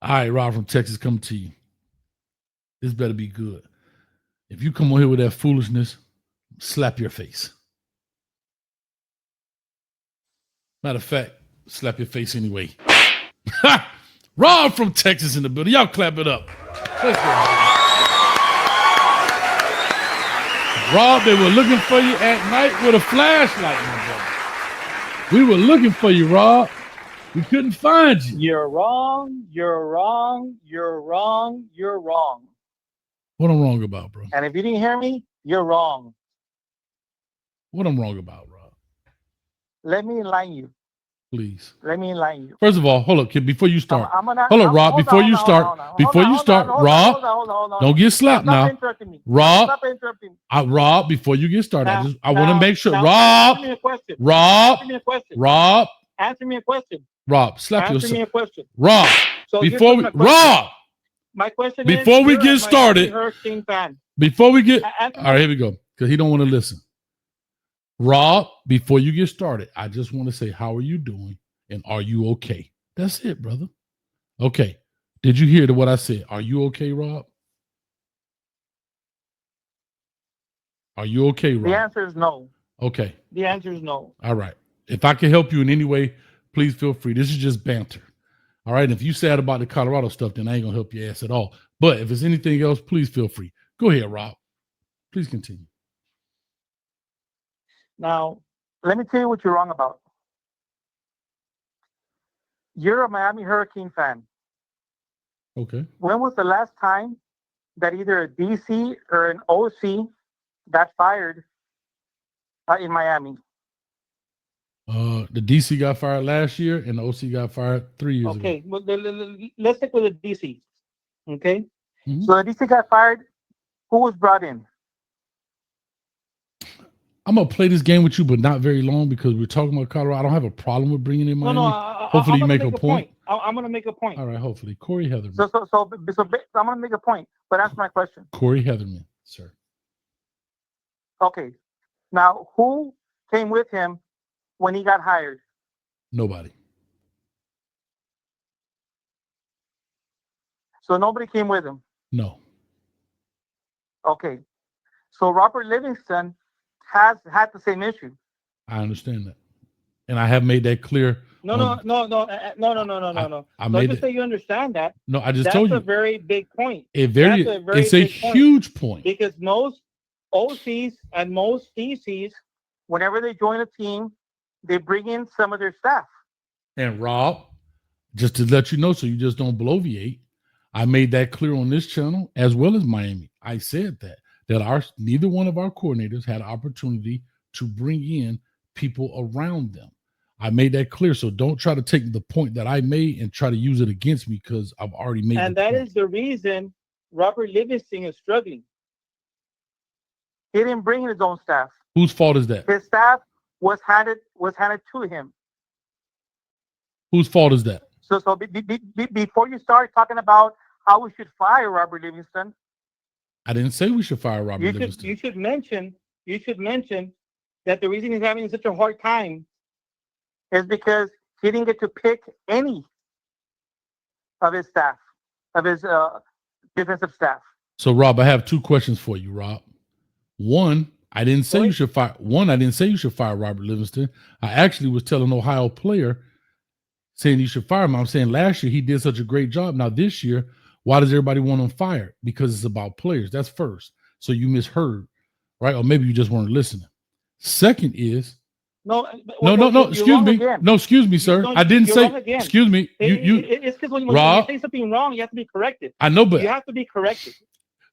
All right, Rob from Texas coming to you. This better be good. If you come on here with that foolishness, slap your face. Matter of fact, slap your face anyway. Rob from Texas in the building. Y'all clap it up. Let's go. Rob, they were looking for you at night with a flashlight, my brother. We were looking for you, Rob. We couldn't find you. You're wrong. You're wrong. You're wrong. You're wrong. What I'm wrong about, bro? And if you didn't hear me, you're wrong. What I'm wrong about, Rob? Let me enlighten you. Please. Let me enlighten you. First of all, hold up, kid. Before you start, hold up, Rob. Hold before on, you start, Rob, don't get slapped now. Rob, Rob, before you get started, I want to make sure, Rob, answer me a question. Rob, Answer me a question. Rob, answer me a question. Rob, slap answer me a question. Rob, so before we, Rob, my question before is, we get started, Hurricane fan. Before we get, all right, here we go, because he don't want to listen. Rob, before you get started, I just want to say, how are you doing? And are you okay? That's it, brother. Okay. Did you hear what I said? Are you okay, Rob? Are you okay, Rob? The answer is no. Okay. The answer is no. All right. If I can help you in any way, please feel free. This is just banter. All right. If you sad about the Colorado stuff, then I ain't gonna help your ass at all. But if it's anything else, please feel free. Go ahead, Rob. Please continue. Now, let me tell you what you're wrong about. You're a Miami Hurricane fan. Okay. When was the last time that either a DC or an OC got fired in Miami? The DC got fired last year, and the OC got fired 3 years ago. Okay, well, let's stick with the DC. Okay, so the DC got fired. Who was brought in? I'm gonna play this game with you, but not very long because we're talking about Colorado. I don't have a problem with bringing in Miami. Hopefully, you make a point. I'm gonna make a point. All right, hopefully, Corey Heatherman. So I'm gonna make a point, but answer my question. Corey Heatherman, sir. Okay, now who came with him when he got hired? Nobody. So nobody came with him? No. Okay. So Robert Livingston has had the same issue. I understand that. And I have made that clear. No. I made just say you understand that. No, I just told you. That's a very big point. It's a huge point. Because most OCs and most DCs, whenever they join a team, they bring in some of their staff. And Rob, just to let you know, so you just don't bloviate, I made that clear on this channel as well as Miami. I said that neither one of our coordinators had an opportunity to bring in people around them. I made that clear. So don't try to take the point that I made and try to use it against me because I've already made it. And that is the reason Robert Livingston is struggling. He didn't bring in his own staff. Whose fault is that? His staff was handed to him. Whose fault is that? So before you start talking about how we should fire Robert Livingston, I didn't say we should fire Robert Livingston. You should mention that the reason he's having such a hard time is because he didn't get to pick any of his staff, of his defensive staff. So, Rob, I have two questions for you, Rob. One, I didn't say you should fire. One, I didn't say you should fire Robert Livingston. I actually was telling an Ohio player saying you should fire him. I'm saying last year he did such a great job. Now this year, why does everybody want him fired? Because it's about players. That's first. So you misheard, right? Or maybe you just weren't listening. Second is no. Excuse me. Again. No, excuse me, sir. I didn't say. Excuse me. It's because when you say something wrong, you have to be corrected. I know, but you have to be corrected.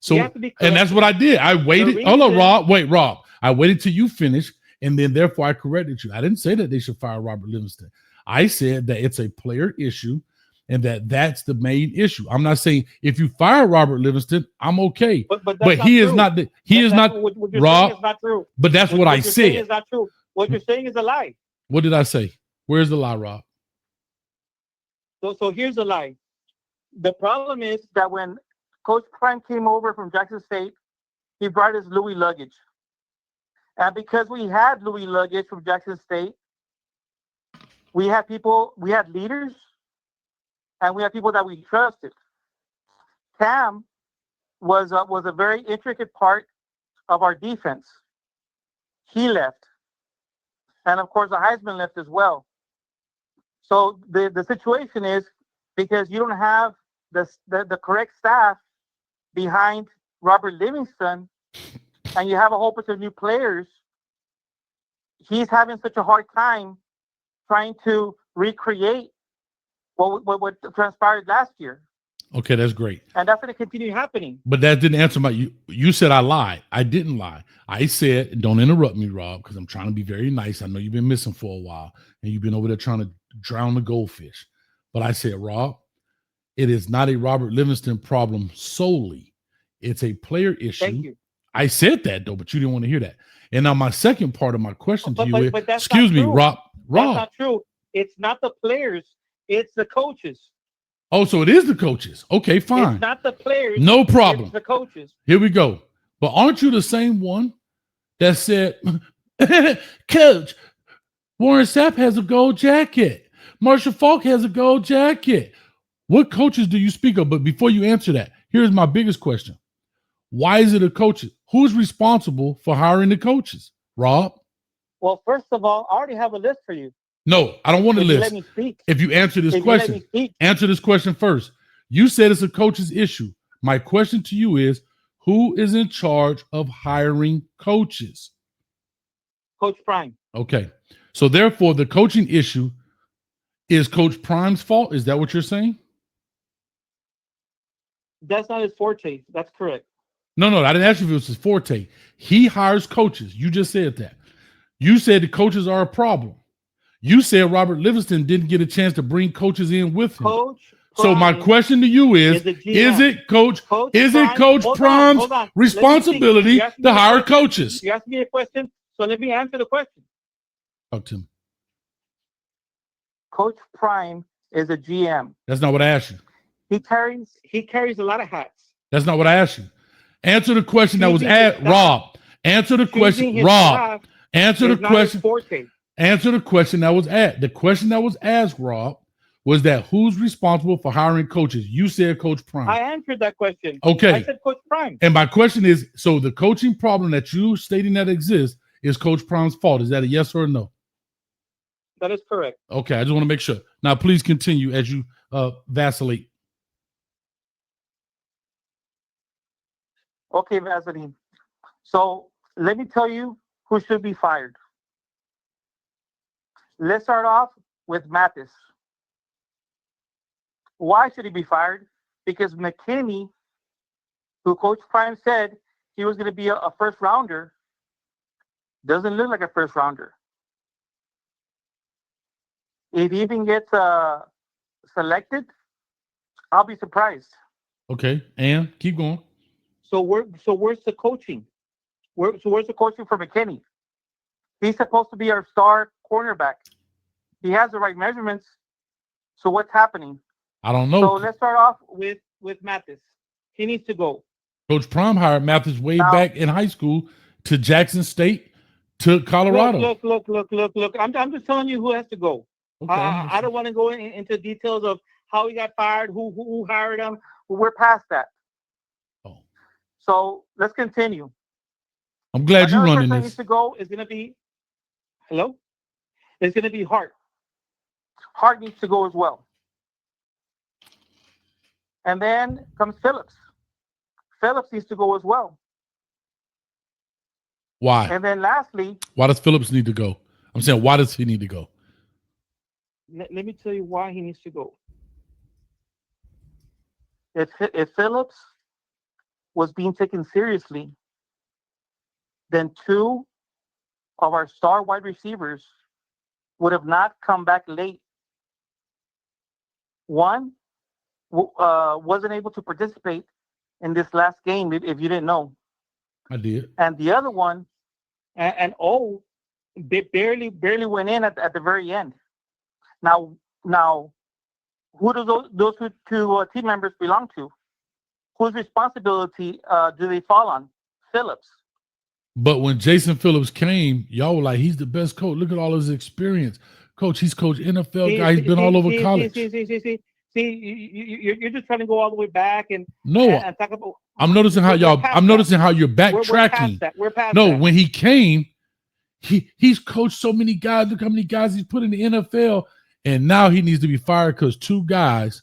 So, and that's what I did. I waited. Hold on, Rob. Wait, Rob. I waited till you finish, and then therefore I corrected you. I didn't say that they should fire Robert Livingston. I said that it's a player issue, and that's the main issue. I'm not saying if you fire Robert Livingston, I'm okay. But he is not. He is not. Rob. Is not true. But that's what I said. Is not true. What you're saying is a lie. What did I say? Where's the lie, Rob? So here's the lie. The problem is that when Coach Prime came over from Jackson State, he brought his Louis luggage. And because we had Louis luggage from Jackson State, we had leaders, and we have people that we trusted. Cam was a very intricate part of our defense. He left, and of course the Heisman left as well. So the situation is, because you don't have the correct staff behind Robert Livingston, and you have a whole bunch of new players, he's having such a hard time trying to recreate what transpired last year. Okay, that's great. And that's going to continue happening. But that didn't answer you said I lied. I didn't lie. I said, don't interrupt me, Rob, because I'm trying to be very nice. I know you've been missing for a while, and you've been over there trying to drown the goldfish. But I said, Rob, it is not a Robert Livingston problem solely. It's a player issue. Thank you. I said that, though, but you didn't want to hear that. And now my second part of my question to you is, but that's excuse me, true. Rob. That's not true. It's not the players. It's the coaches. Oh, so it is the coaches. Okay, fine. It's not the players. No problem. It's the coaches. Here we go. But aren't you the same one that said, Coach, Warren Sapp has a gold jacket. Marshall Falk has a gold jacket. What coaches do you speak of? But before you answer that, here's my biggest question. Why is it a coach? Who's responsible for hiring the coaches? Rob? Well, first of all, I already have a list for you. No, I don't want to list. Let me speak. If you answer this question, answer this question first. You said it's a coach's issue. My question to you is, who is in charge of hiring coaches? Coach Prime. Okay. So therefore, the coaching issue is Coach Prime's fault? Is that what you're saying? That's not his forte. That's correct. No, I didn't ask you if it was his forte. He hires coaches. You just said that. You said the coaches are a problem. You said Robert Livingston didn't get a chance to bring coaches in with him. So my question to you is it Coach Prime's responsibility to hire coaches? You asked me a question, so let me answer the question. Talk to me. Coach Prime is a GM. That's not what I asked you. He carries a lot of hats. That's not what I asked you. Answer the question that was asked, Rob. Answer the question, Rob. Answer the question. Answer the question that was asked. The question that was asked, Rob, was that who's responsible for hiring coaches? You said Coach Prime. I answered that question. Okay. I said Coach Prime. And my question is, so the coaching problem that you stating that exists is Coach Prime's fault. Is that a yes or a no? That is correct. Okay, I just want to make sure. Now, please continue as you vacillate. Okay, Vaseline. So let me tell you who should be fired. Let's start off with Mathis. Why should he be fired? Because McKinney, who Coach Prime said he was going to be a first rounder, doesn't look like a first rounder. If he even gets selected, I'll be surprised. Okay, and keep going. So where's the coaching? Where's the coaching for McKinney? He's supposed to be our star cornerback. He has the right measurements. So what's happening? I don't know. So let's start off with Mathis. He needs to go. Coach Prime hired Mathis way back in high school to Jackson State to Colorado. Look. I'm just telling you who has to go. Okay, I don't want to go into details of how he got fired, who hired him. We're past that. Oh. So let's continue. I'm glad you're running this. Needs to go is going to be, hello? It's going to be Hart. Hart needs to go as well. And then comes Phillips. Phillips needs to go as well. Why? And then lastly, why does Phillips need to go? I'm saying, why does he need to go? Let me tell you why he needs to go. If Phillips was being taken seriously, then two of our star wide receivers would have not come back late. One wasn't able to participate in this last game, if you didn't know. I did. And the other one, they barely went in at the very end. Now, who do those two team members belong to? Whose responsibility do they fall on? Phillips. But when Jason Phillips came, y'all were like, he's the best coach. Look at all his experience. Coach, he's coached NFL guy. He's been all over college. you're just trying to go all the way back and talk about. I'm noticing how y'all. I'm noticing how you're We're past backtracking. that. We're past No, that. when he came, he's coached so many guys. Look how many guys he's put in the NFL, and now he needs to be fired because two guys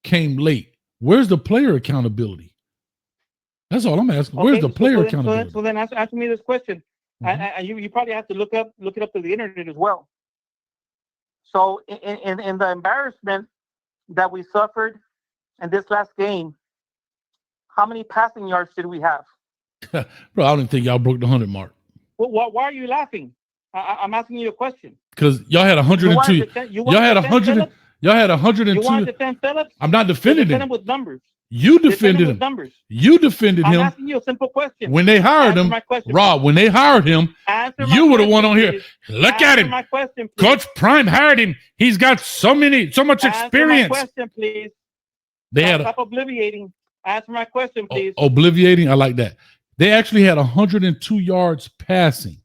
came late. Where's the player accountability? That's all I'm asking. Where's the player accountability? So then answer me this question. Mm-hmm. You probably have to look it up to the internet as well. So in the embarrassment that we suffered in this last game, how many passing yards did we have? Bro, I don't even think y'all broke the 100 mark. Well, why are you laughing? I'm asking you a question. Because y'all had 102. Y'all had 100. Y'all had 102. You want to defend Phillips? I'm not defending him. With numbers. You defended him. Numbers. You defended him. I'm asking you a simple question. When they hired him, Rob, when they hired him, you were the one on here. Look at him. My question, Coach Prime hired him. He's got so much experience. My question, please. Stop obliviating. Answer my question, please. Obliviating, I like that. They actually had 102 yards passing.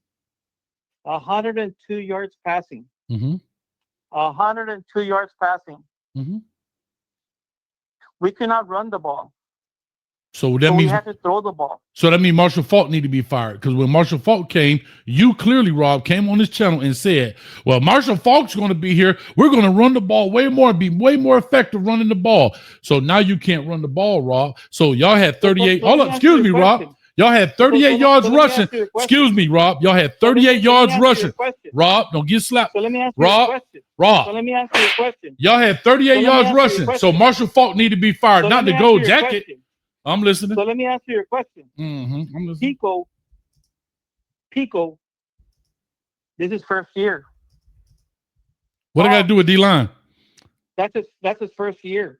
102 yards passing. Mm-hmm. 102 yards passing. Mm-hmm. We cannot run the ball. So that means we have to throw the ball. So that means Marshall Faulk need to be fired. Because when Marshall Faulk came, you clearly, Rob, came on this channel and said, well, Marshall Faulk's going to be here. We're going to run the ball way more and be way more effective running the ball. So now you can't run the ball, Rob. So y'all had 38. Hold up. Excuse me, Rob. Y'all had 38 yards rushing. Excuse me, Rob. Y'all had 38 yards rushing. Rob, don't get slapped. So let me ask you a question. Rob. So let me ask you a question. Y'all had 38 yards rushing. So Marshall Faulk need to be fired, not the gold jacket. I'm listening. So let me ask you a question. Mm-hmm. I'm listening. Pico, this is first year. What I got to do with D-line? That's his first year.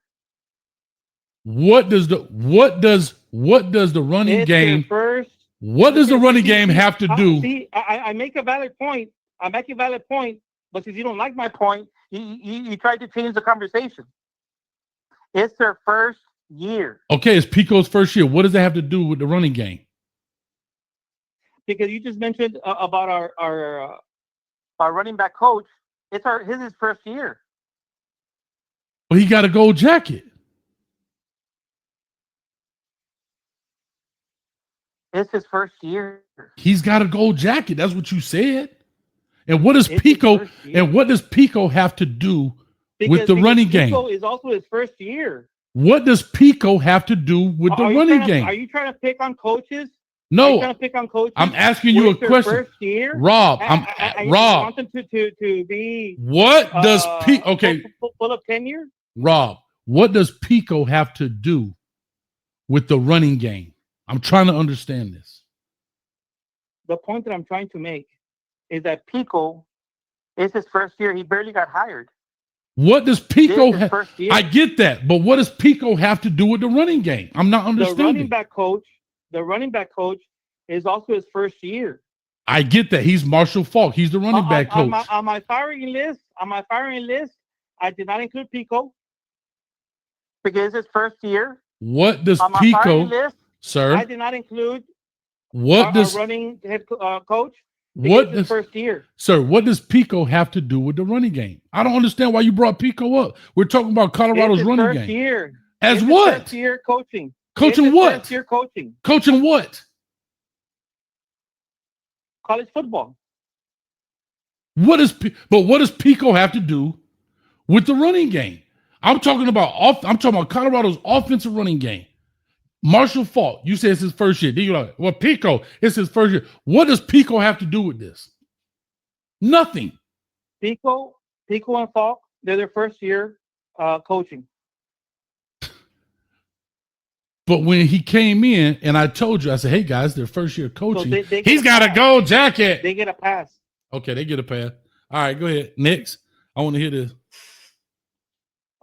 What does the running game? What does the running game have to do? See, I make a valid point. But since you don't like my point, you tried to change the conversation. It's their first year. Okay, it's Pico's first year. What does that have to do with the running game? Because you just mentioned about our running back coach. It's his first year. Well, he got a gold jacket. It's his first year. He's got a gold jacket. That's what you said. And what does Pico? And what does Pico have to do with the running game? Pico is also his first year. What does Pico have to do with the running game? Are you trying to pick on coaches? No. Are you trying to pick on coaches? I'm asking you a question. First year? Rob, Rob. Want them to be. What does Pico? Okay. Full of tenure. Rob, what does Pico have to do with the running game? I'm trying to understand this. The point that I'm trying to make is that Pico is his first year. He barely got hired. What does Pico have? I get that, but what does Pico have to do with the running game? I'm not understanding. The running back coach is also his first year. I get that. He's Marshall Faulk. He's the running back coach. On my firing list, I did not include Pico because it's his first year. What does on my Pico, firing list, sir? I did not include our running head coach. What does first year, sir? What does Pico have to do with the running game? I don't understand why you brought Pico up. We're talking about Colorado's running game. Year. As what? First year coaching. Coaching what? First year coaching. Coaching what? College football. What does Pico have to do with the running game? I'm talking about Colorado's offensive running game. Marshall Faulk, you said it's his first year. Then you're like, well, Pico, it's his first year. What does Pico have to do with this? Nothing. Pico and Faulk, they're their first year coaching. But when he came in, and I told you, I said, hey, guys, their first year coaching. So he's got a gold jacket. They get a pass. Okay, they get a pass. All right, go ahead. Next. I want to hear this.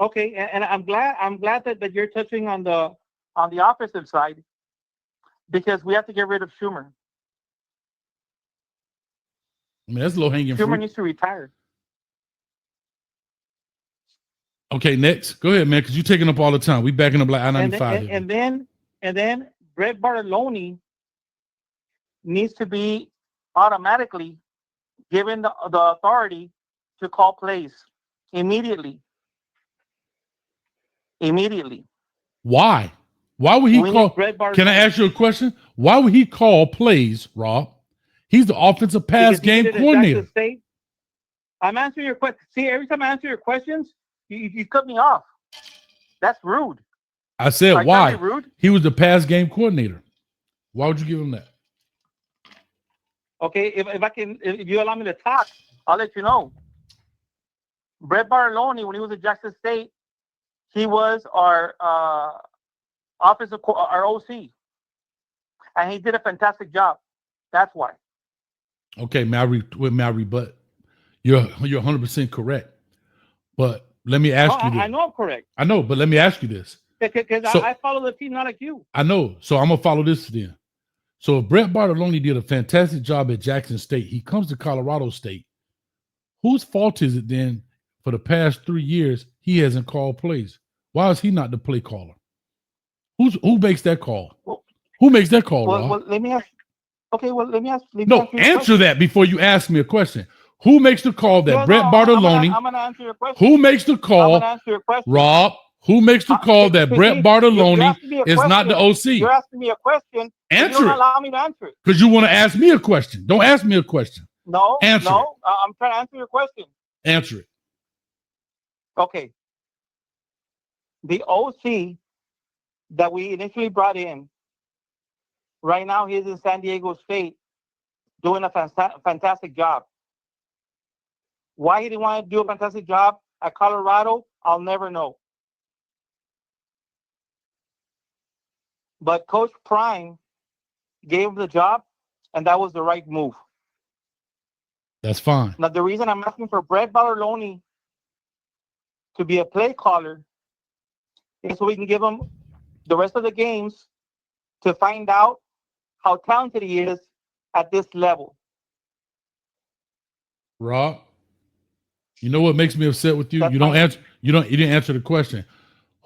Okay, and I'm glad that you're touching on the offensive side because we have to get rid of Schumer. I mean, that's low hanging fruit. Schumer needs to retire. Okay, next. Go ahead, man, because you're taking up all the time. We backing up like I-95. And then Brett Bartoloni needs to be automatically given the authority to call plays. Immediately. Immediately. Why? Why would he We need call? Brett Can I Bartolome. ask you a question? Why would he call plays, Rob? He's the offensive pass Because he game did it at Jackson coordinator. State. I'm answering your question. See, every time I answer your questions, you cut me off. That's rude. I said Are you trying to why? be rude? He was the pass game coordinator. Why would you give him that? Okay, if you allow me to talk, I'll let you know. Brett Bartolome, when he was at Jackson State, he was our our OC, and he did a fantastic job. That's why. Okay, may I rebut? You're 100% correct. But let me ask you this. I know I'm correct. I know, but let me ask you this. Because I follow the team, not like you. I know. So I'm gonna follow this then. So if Brett Bartolone did a fantastic job at Jackson State, he comes to Colorado State. Whose fault is it then for the past 3 years he hasn't called plays? Why is he not the play caller? Who makes that call? Who makes that call, Rob? Well, let me ask. Okay, well, let me ask. No, answer that before you ask me a question. Who makes the call that Brett Bartolone? I'm gonna answer your question. Who makes the call? I'm gonna answer your question. Rob, who makes the call that Brett Bartolone is not the OC? You're asking me a question. Answer you don't it. allow me to answer it. Because you want to ask me a question. Don't ask me a question. No, Answer no. it. I'm trying to answer your question. Answer it. Okay. The OC that we initially brought in, right now he's in San Diego State doing a fantastic job. Why he didn't want to do a fantastic job at Colorado, I'll never know. But Coach Prime gave him the job, and that was the right move. That's fine. Now, the reason I'm asking for Brett Bartolone to be a play caller is so we can give him the rest of the games to find out how talented he is at this level. Rob, you know what makes me upset with you? You didn't answer the question.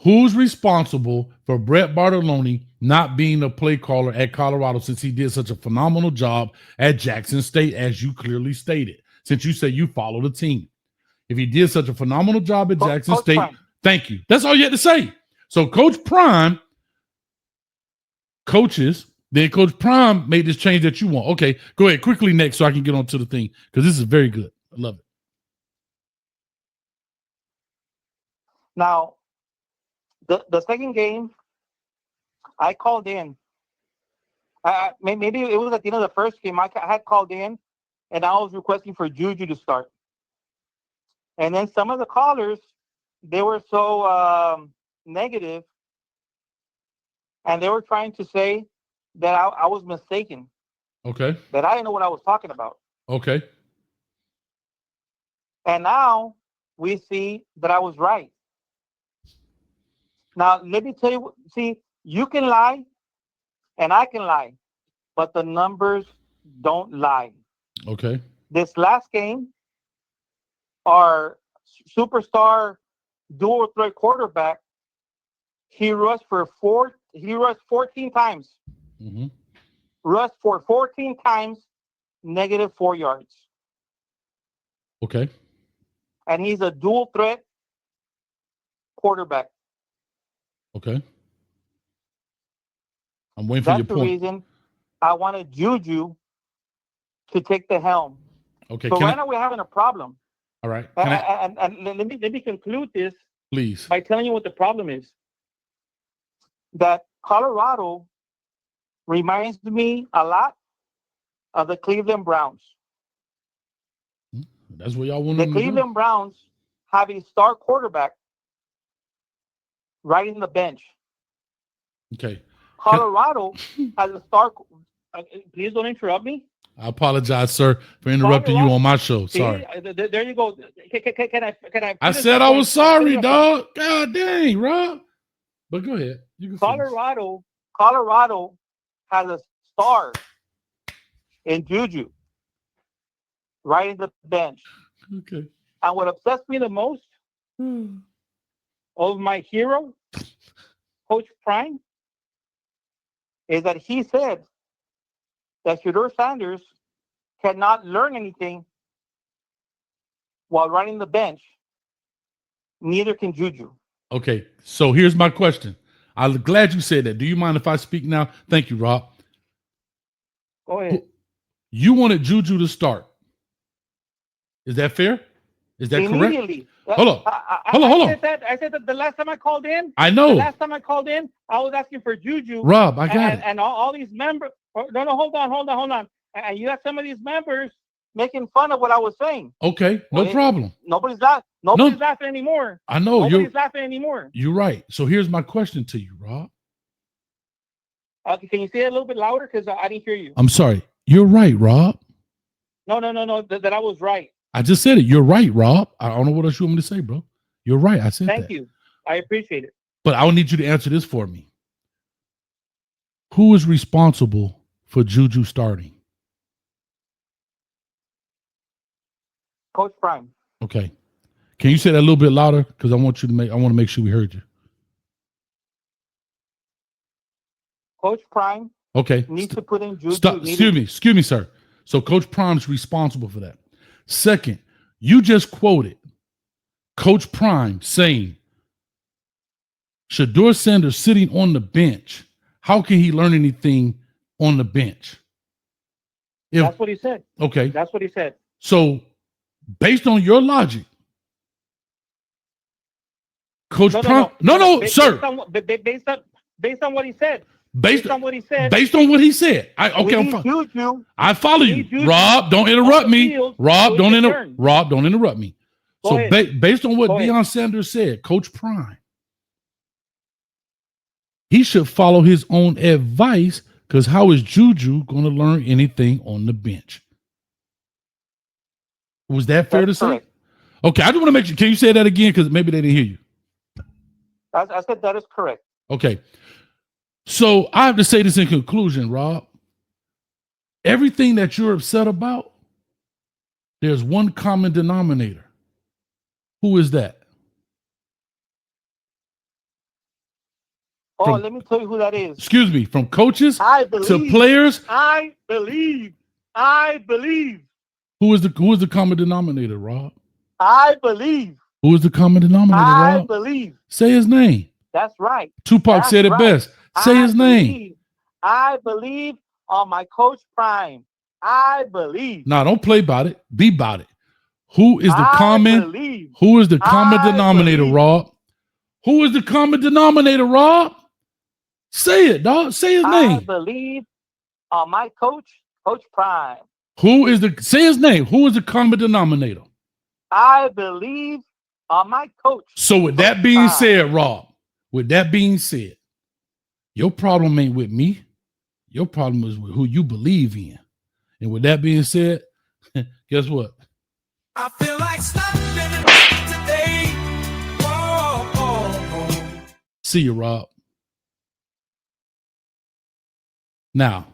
Who's responsible for Brett Bartolone not being a play caller at Colorado since he did such a phenomenal job at Jackson State, as you clearly stated, since you say you follow the team? If he did such a phenomenal job at Jackson Coach State, Prime. Thank you. That's all you had to say. So Coach Prime coaches, then Coach Prime made this change that you want. Okay, go ahead quickly next so I can get on to the thing because this is very good. I love it. Now, the second game, I called in. Maybe it was at the end of the first game. I had called in, and I was requesting for Juju to start. And then some of the callers, they were so negative, and they were trying to say that I was mistaken. Okay. That I didn't know what I was talking about. Okay. And now we see that I was right. Now, let me tell you, see, you can lie and I can lie, but the numbers don't lie. Okay. This last game, our superstar dual threat quarterback, he rushed 14 times. Mm-hmm. Rushed for 14 times, -4 yards. Okay. And he's a dual threat quarterback. Okay. I'm waiting for your point. That's the reason I wanted Juju to take the helm. Okay. So right now we're having a problem. All right. And let me conclude this, please, by telling you what the problem is. That Colorado reminds me a lot of the Cleveland Browns. That's what y'all want. The Cleveland Browns have a star quarterback right in the bench. Okay. Colorado has a star. Please don't interrupt me. I apologize, sir, for interrupting you on my show. Sorry. See, there you go. Can I? I said I was sorry, dog. God dang, Rob. But go ahead. You can Colorado has a star in Juju right in the bench. Okay. And what upsets me the most of my hero, Coach Prime, is that he said that Shedeur Sanders cannot learn anything while running the bench Neither can Juju. Okay, so here's my question. I'm glad you said that. Do you mind if I speak now? Thank you, Rob. Go ahead. You wanted Juju to start. Is that fair? Is that correct? Immediately. Hold on. Hold on. I said that the last time I called in. I know. The last time I called in, I was asking for Juju. Rob, I got it. And all these members. No, hold on. And you have some of these members making fun of what I was saying. Okay, no problem. Nobody's laughing anymore. I know. Nobody's laughing anymore. You're right. So here's my question to you, Rob. Can you say it a little bit louder? Because I didn't hear you. I'm sorry. You're right, Rob. No. That I was right. I just said it. You're right, Rob. I don't know what else you want me to say, bro. You're right. I said that. Thank you. I appreciate it. But I need you to answer this for me. Who is responsible for Juju starting? Coach Prime. Okay. Can you say that a little bit louder? Because I want to make sure we heard you. Coach Prime. Okay. Needs to put in Juju. Stop. Excuse me, sir. So Coach Prime's responsible for that. Second, you just quoted Coach Prime saying, Shedeur Sanders sitting on the bench, how can he learn anything on the bench? That's what he said. Okay. That's what he said. So based on your logic, Coach Prime. No, sir. Based on what he said. Based on what he said. I follow you. Rob, don't interrupt me. Rob, don't interrupt me. So based on what Deion Sanders said, Coach Prime, he should follow his own advice, because how is Juju going to learn anything on the bench? Was that fair to say? Okay, I just want to make sure. Can you say that again? Because maybe they didn't hear you. I said that is correct. Okay. So I have to say this in conclusion, Rob. Everything that you're upset about, there's one common denominator. Who is that? Let me tell you who that is. Excuse me, from coaches to players. I believe. Who is the common denominator, Rob? I believe. Who is the common denominator, Rob? I believe. Say his name. That's right. Tupac said it best. Say his name. I believe on my Coach Prime. I believe. No, don't play about it. Be about it. Who is the common denominator, Rob? Who is the common denominator, Rob? Say it, dog. Say his name. I believe on my Coach Prime. Say his name. Who is the common denominator? I believe on my coach. So with that being said, Rob, your problem ain't with me. Your problem is with who you believe in. And with that being said, guess what? I feel like stopping today. See you, Rob. Now,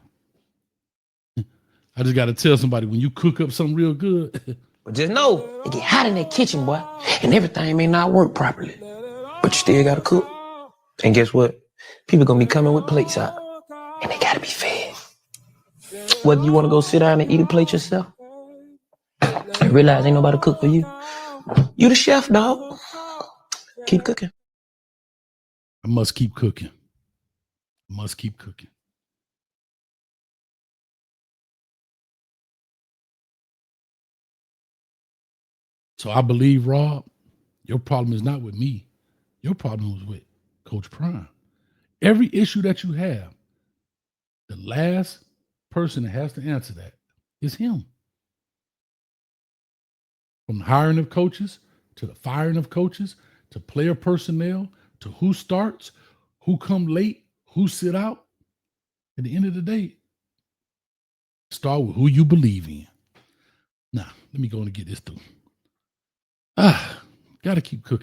I just got to tell somebody, when you cook up something real good. But just know, it get hot in that kitchen, boy, and everything may not work properly. But you still got to cook. And guess what? People going to be coming with plates out, and they got to be fed. Whether you want to go sit down and eat a plate yourself, and realize ain't nobody cook for you, you the chef, dog. Keep cooking. I must keep cooking. So I believe, Rob, your problem is not with me. Your problem is with Coach Prime. Every issue that you have, the last person that has to answer that is him. From the hiring of coaches, to the firing of coaches, to player personnel, to who starts, who come late, who sit out. At the end of the day, start with who you believe in. Now, let me go and get this through. Got to keep cooking.